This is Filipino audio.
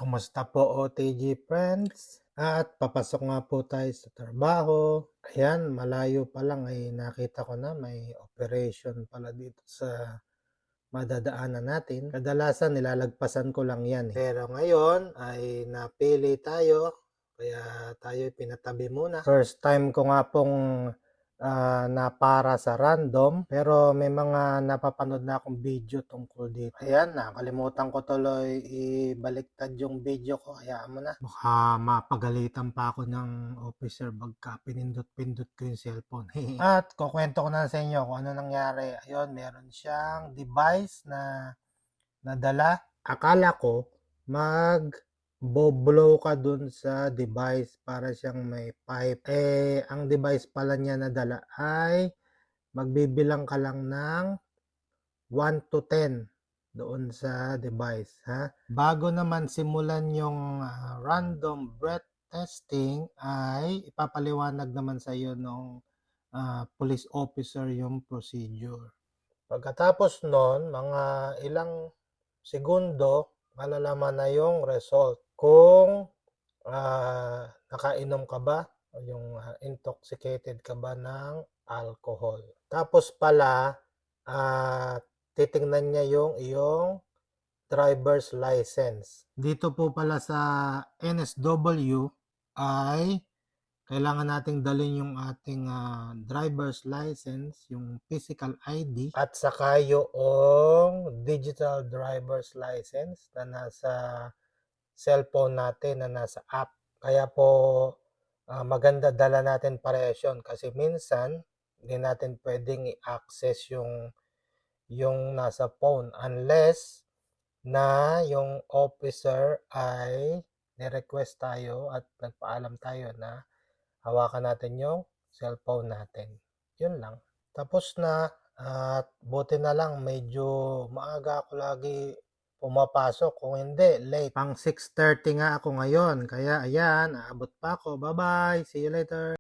Kumusta po OTG friends? At papasok nga po tayo sa trabaho. Ayan, malayo pa lang ay nakita ko na may operation pala dito sa madadaanan natin. Kadalasan nilalagpasan ko lang yan. Pero ngayon ay napili tayo, kaya tayo pinatabi muna. First time ko nga pong na para sa random, pero may mga napapanood na akong video tungkol dito. Ayan, nakalimutan ko tuloy ibaliktad yung video ko, hayaan mo na. Baka mapagalitan pa ako ng officer pagka pinindot-pindot ko yung cellphone. At kukwento ko na sa inyo kung ano nangyari. Ayun, meron siyang device na nadala. Akala ko mag-blow ka dun sa device para siyang may pipe. Ang device pala niya nadala ay magbibilang ka lang ng 1 to 10 doon sa device, ha? Bago naman simulan yung random breath testing ay ipapaliwanag naman sa iyo nung police officer yung procedure. Pagkatapos nun, mga ilang segundo, malalaman na yung result. Kung nakainom ka ba o yung intoxicated ka ba ng alcohol. Tapos pala, titingnan niya yung iyong driver's license. Dito po pala sa NSW ay kailangan nating dalhin yung ating driver's license, yung physical ID, at saka yung digital driver's license na nasa cellphone natin, na nasa app. Kaya po maganda dala natin parehas yun kasi minsan hindi natin pwedeng i-access yung nasa phone unless na yung officer ay ni-request tayo at nagpaalam tayo na hawakan natin yung cellphone natin. Yun lang. Tapos na, at buti na lang medyo maaga ako lagi pumapasok. Kung hindi, late. Pang 6:30 nga ako ngayon. Kaya ayan, aabot pa ako. Bye-bye. See you later.